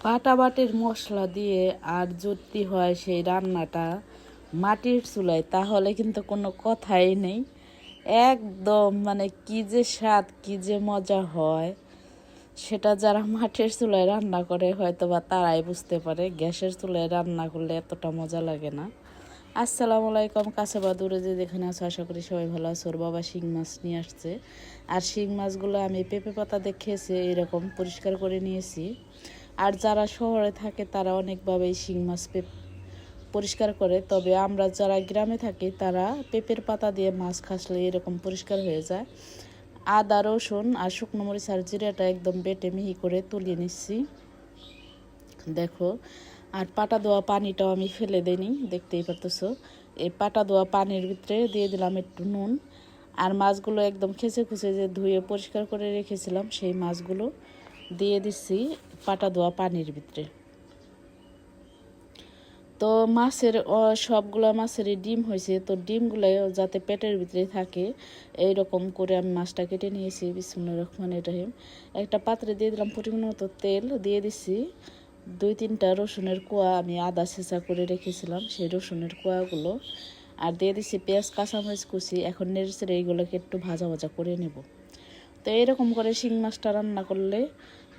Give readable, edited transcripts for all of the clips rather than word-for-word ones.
বাটাবাটির মশলা দিয়ে আর যদি হয় সেই রান্নাটা মাটির চুলায়, তাহলে কিন্তু কোনো কথাই নেই। একদম মানে কি যে স্বাদ, কি যে মজা হয়, সেটা যারা মাটির চুলায় রান্না করে হয়তো বা তারাই বুঝতে পারে। গ্যাসের চুলায় রান্না করলে এতটা মজা লাগে না। আসসালামু আলাইকুম, কাছে বা দূরে যে যেখানে আছো, আশা করি সবাই ভালো আছো। ওর বাবা শিং মাছ নিয়ে আসছে, আর শিং মাছগুলো আমি পেঁপে পাতা দেখেছি এরকম পরিষ্কার করে নিয়েছি। আর যারা শহরে থাকে তারা অনেকভাবেই শিং মাছ পরিষ্কার করে, তবে আমরা যারা গ্রামে থাকি তারা পেঁপের পাতা দিয়ে মাছ খাসলে এরকম পরিষ্কার হয়ে যায়। আদা, রসুন আর শুকনো মরিচ আর জিরাটা একদম বেটে মিহি করে তুলিয়ে নিচ্ছি, দেখো। আর পাটা দেওয়া পানিটাও আমি ফেলে দিইনি, দেখতেই পারতেছো। এই পাটা দেওয়া পানির ভিতরে দিয়ে দিলাম একটু নুন, আর মাছগুলো একদম খেচে খুচে যে ধুয়ে পরিষ্কার করে রেখেছিলাম সেই মাছগুলো দিয়ে দিচ্ছি পাটা দেওয়া পানির ভিতরে। তো মাছের সবগুলো মাছেরই ডিম হয়েছে, তো ডিমগুলো যাতে পেটের ভিতরে থাকে এইরকম করে আমি মাছটা কেটে নিয়েছি। বিসমিল্লাহির রহমানির রহিম। একটা পাত্রে দিয়ে দিলাম পরিমাণ মতো তেল, দিয়ে দিচ্ছি 2-3টা রসুনের কোয়া, আমি আদা ছেঁচা করে রেখেছিলাম সেই রসুনের কোয়াগুলো, আর দিয়ে দিচ্ছি পেঁয়াজ, কাঁচামরিচ কুচি। এখন নেড়ে এইগুলোকে একটু ভাজা ভাজা করে নেব। তো এরকম করে শিং মাছটা রান্না করলে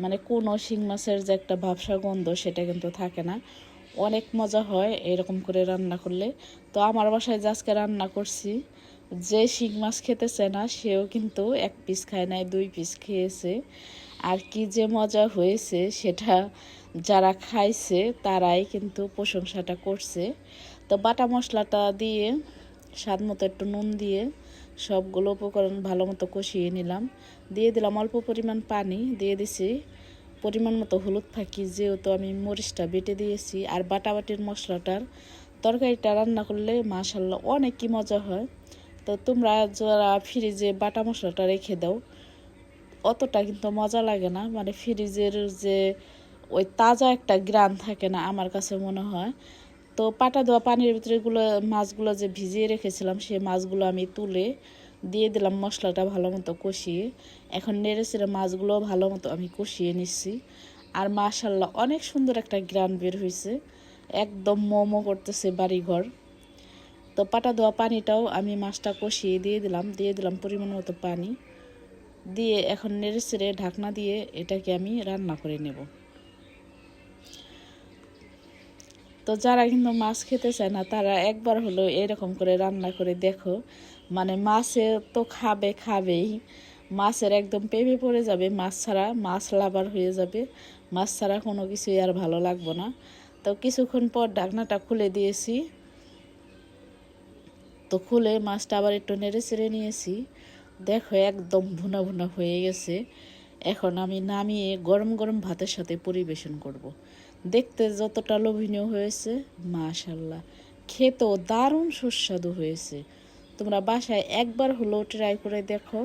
মানে কোনো শিং মাছের যে একটা ভাবসা গন্ধ সেটা কিন্তু থাকে না, অনেক মজা হয় এরকম করে রান্না করলে। তো আমার বাসায় যে আজকে রান্না করছি, যে শিং মাছ খেতেছে না সেও কিন্তু 1 পিস খায় নাই, 2 পিস খেয়েছে। আর কি যে মজা হয়েছে সেটা যারা খাইছে তারাই কিন্তু প্রশংসাটা করছে। তো বাটা মশলাটা দিয়ে স্বাদ মতো একটু নুন দিয়ে সবগুলো উপকরণ ভালো মতো কষিয়ে নিলাম। দিয়ে দিলাম অল্প পরিমাণ পানি, দিয়ে দিছি পরিমাণ মতো হলুদ ফাঁকি, যেহেতু আমি মরিচটা বেটে দিয়েছি। আর বাটাবাটির মশলাটার তরকারিটা রান্না করলে মাশাল্লাহ অনেকই মজা হয়। তো তোমরা যারা ফ্রিজে বাটা মশলাটা রেখে দাও, অতটা কিন্তু মজা লাগে না, মানে ফ্রিজের যে ওই তাজা একটা গ্রান থাকে না আমার কাছে মনে হয়। তো পাটা দেওয়া পানির ভিতরে মাছগুলো যে ভিজিয়ে রেখেছিলাম সেই মাছগুলো আমি তুলে দিয়ে দিলাম মশলাটা ভালো মতো কষিয়ে। এখন নেড়েচেড়ে মাছগুলো ভালো মতো আমি কষিয়ে নিচ্ছি। আর মাশাল্লাহ অনেক সুন্দর একটা গ্রান বের হয়েছে, একদম মোমো করতেছে বাড়িঘর। তো পাটা দেওয়া পানিটাও আমি মাছটা কষিয়ে দিয়ে দিলাম পরিমাণ মতো পানি দিয়ে এখন নেড়েচেড়ে ঢাকনা দিয়ে এটাকে আমি রান্না করে নেব। তো যারা কিন্তু মাছ খেতে চায় না তারা একবার হলো এরকম করে রান্না করে দেখো, মানে মাছে তো খাবেই, মাছের একদম পেঁপে পড়ে যাবে, মাছ ছাড়া মাছ লাভার হয়ে যাবে, মাছ ছাড়া কোনো কিছুই আর ভালো লাগবে না। তো কিছুক্ষণ পর ঢাকনাটা খুলে দিয়েছি, তো খুলে মাছটা আবার একটু নেড়ে চেড়ে নিয়েছি, দেখো একদম ভুনা ভুনা হয়ে গেছে। এখন আমি নামিয়ে গরম গরম ভাতের সাথে পরিবেশন করব। দেখতে যতটা লোভনীয় হয়েছে, মাশাল্লাহ খেতেও দারুণ সুস্বাদু হয়েছে। তোমরা বাসায় একবার হলেও ট্রাই করে দেখো।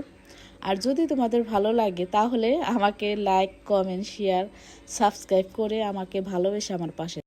আর যদি তোমাদের ভালো লাগে তাহলে আমাকে লাইক, কমেন্ট, শেয়ার, সাবস্ক্রাইব করে আমাকে ভালোবেসে আমার পাশে